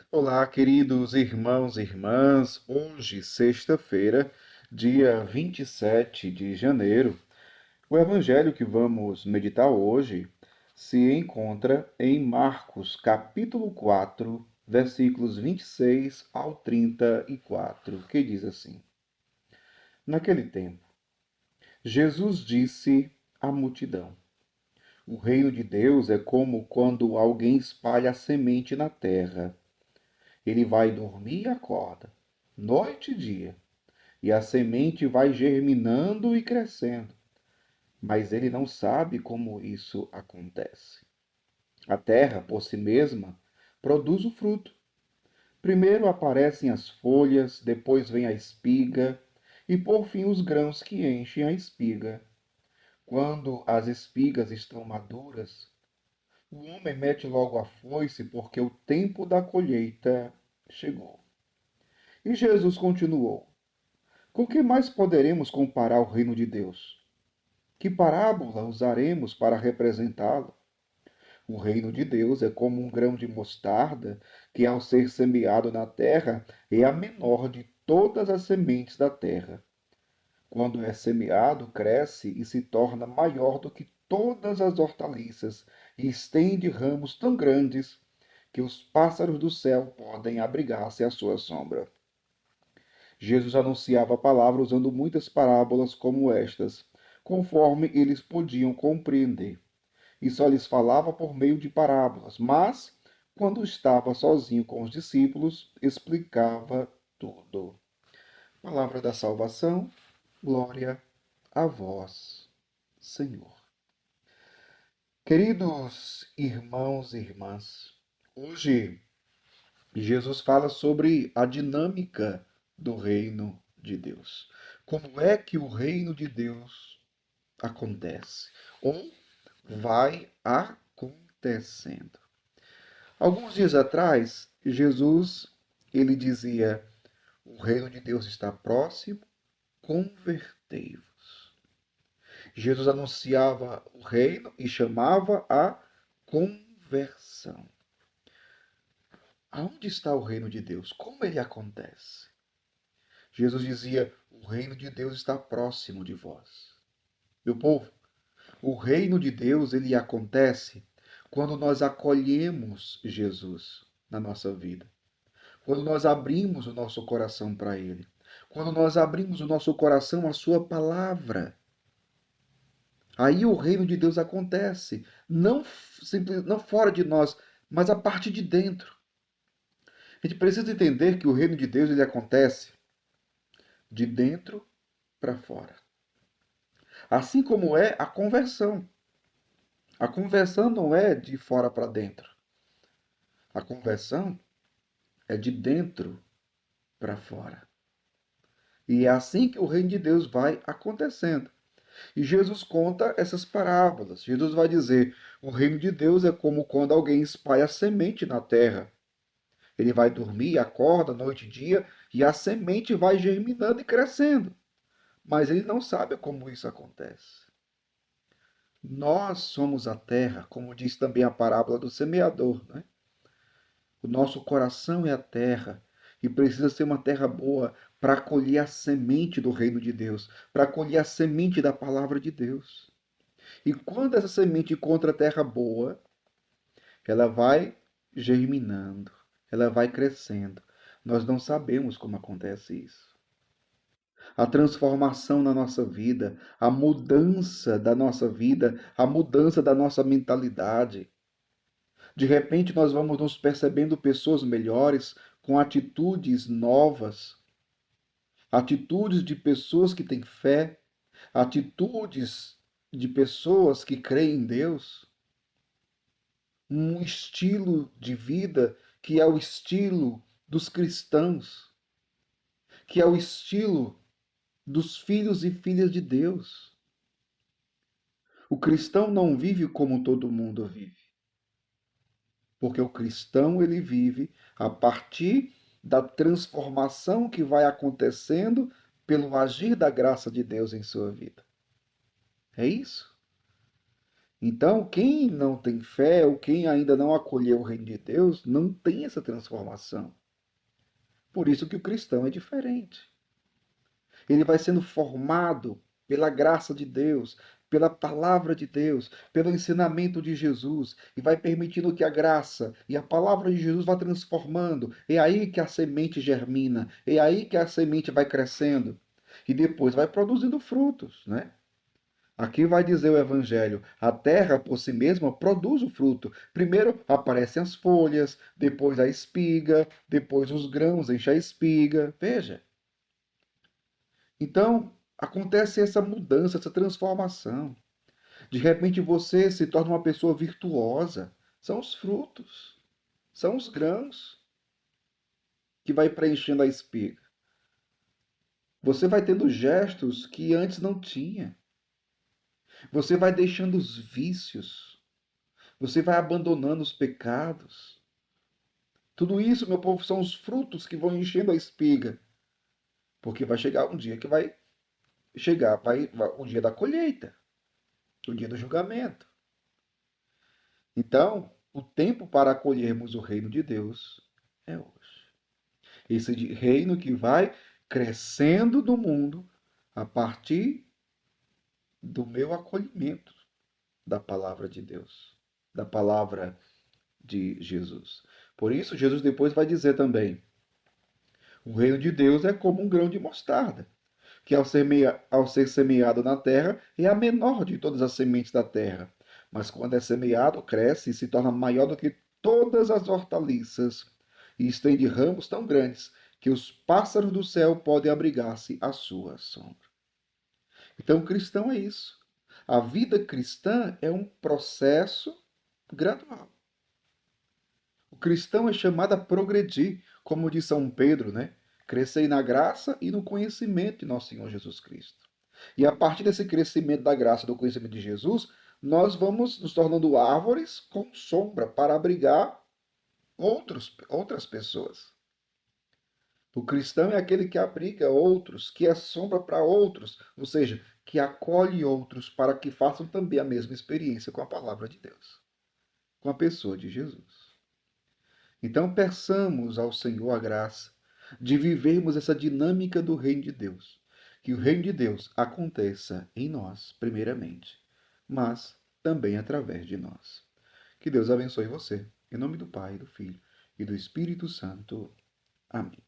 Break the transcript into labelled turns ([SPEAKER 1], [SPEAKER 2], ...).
[SPEAKER 1] Olá, queridos irmãos e irmãs. Hoje, sexta-feira, dia 27 de janeiro, o evangelho que vamos meditar hoje se encontra em Marcos, capítulo 4, versículos 26 ao 34, que diz assim: Naquele tempo, Jesus disse à multidão: O reino de Deus é como quando alguém espalha a semente na terra. Ele vai dormir e acorda, noite e dia, e a semente vai germinando e crescendo, mas ele não sabe como isso acontece. A terra, por si mesma, produz o fruto. Primeiro aparecem as folhas, depois vem a espiga e por fim os grãos que enchem a espiga. Quando as espigas estão maduras, o homem mete logo a foice porque o tempo da colheita chegou. E Jesus continuou: Com que mais poderemos comparar o reino de Deus? Que parábola usaremos para representá-lo? O reino de Deus é como um grão de mostarda que, ao ser semeado na terra, é a menor de todas as sementes da terra. Quando é semeado, cresce e se torna maior do que todas as hortaliças e estende ramos tão grandes que os pássaros do céu podem abrigar-se à sua sombra. Jesus anunciava a palavra usando muitas parábolas como estas, conforme eles podiam compreender. E só lhes falava por meio de parábolas, mas, quando estava sozinho com os discípulos, explicava tudo. Palavra da salvação, glória a vós, Senhor. Queridos irmãos e irmãs, hoje Jesus fala sobre a dinâmica do reino de Deus. Como é que o reino de Deus acontece? Ou vai acontecendo? Alguns dias atrás, Jesus ele dizia: o reino de Deus está próximo, convertei-vos. Jesus anunciava o reino e chamava a conversão. Aonde está o reino de Deus? Como ele acontece? Jesus dizia: O reino de Deus está próximo de vós. Meu povo, o reino de Deus ele acontece quando nós acolhemos Jesus na nossa vida. Quando nós abrimos o nosso coração para ele. Quando nós abrimos o nosso coração à sua palavra. Aí o reino de Deus acontece, não não fora de nós, mas a partir de dentro. A gente precisa entender que o reino de Deus ele acontece de dentro para fora. Assim como é a conversão. A conversão não é de fora para dentro. A conversão é de dentro para fora. E é assim que o reino de Deus vai acontecendo. E Jesus conta essas parábolas. Jesus vai dizer: o reino de Deus é como quando alguém espalha semente na terra. Ele vai dormir, acorda noite e dia, e a semente vai germinando e crescendo. Mas ele não sabe como isso acontece. Nós somos a terra, como diz também a parábola do semeador, né? O nosso coração é a terra e precisa ser uma terra boa para acolher a semente do reino de Deus, para acolher a semente da palavra de Deus. E quando essa semente encontra terra boa, ela vai germinando, ela vai crescendo. Nós não sabemos como acontece isso. A transformação na nossa vida, a mudança da nossa vida, a mudança da nossa mentalidade. De repente, nós vamos nos percebendo pessoas melhores, com atitudes novas, atitudes de pessoas que têm fé, atitudes de pessoas que creem em Deus, um estilo de vida que é o estilo dos cristãos, que é o estilo dos filhos e filhas de Deus. O cristão não vive como todo mundo vive. Porque o cristão ele vive a partir da transformação que vai acontecendo pelo agir da graça de Deus em sua vida. É isso. Então, quem não tem fé ou quem ainda não acolheu o reino de Deus, não tem essa transformação. Por isso que o cristão é diferente. Ele vai sendo formado pela graça de Deus, pela palavra de Deus, pelo ensinamento de Jesus, e vai permitindo que a graça e a palavra de Jesus vá transformando. É aí que a semente germina, é aí que a semente vai crescendo e depois vai produzindo frutos, né? Aqui vai dizer o Evangelho: a terra por si mesma produz o fruto. Primeiro aparecem as folhas, depois a espiga, depois os grãos enchem a espiga. Veja. Então, acontece essa mudança, essa transformação. De repente você se torna uma pessoa virtuosa. São os frutos, são os grãos que vai preenchendo a espiga. Você vai tendo gestos que antes não tinha. Você vai deixando os vícios. Você vai abandonando os pecados. Tudo isso, meu povo, são os frutos que vão enchendo a espiga. Porque vai chegar um dia que vai chegar, vai o dia da colheita, o dia do julgamento. Então, o tempo para acolhermos o reino de Deus é hoje. Esse reino que vai crescendo do mundo a partir do meu acolhimento da palavra de Deus, da palavra de Jesus. Por isso, Jesus depois vai dizer também: o reino de Deus é como um grão de mostarda, que ao ser semeado na terra é a menor de todas as sementes da terra. Mas quando é semeado, cresce e se torna maior do que todas as hortaliças e estende ramos tão grandes que os pássaros do céu podem abrigar-se à sua sombra. Então, o cristão é isso. A vida cristã é um processo gradual. O cristão é chamado a progredir, como diz São Pedro, né? Crescei na graça e no conhecimento de nosso Senhor Jesus Cristo. E a partir desse crescimento da graça e do conhecimento de Jesus, nós vamos nos tornando árvores com sombra para abrigar outras pessoas. O cristão é aquele que abriga outros, que é sombra para outros, ou seja, que acolhe outros para que façam também a mesma experiência com a palavra de Deus, com a pessoa de Jesus. Então, peçamos ao Senhor a graça de vivermos essa dinâmica do reino de Deus. Que o reino de Deus aconteça em nós, primeiramente, mas também através de nós. Que Deus abençoe você. Em nome do Pai, do Filho e do Espírito Santo. Amém.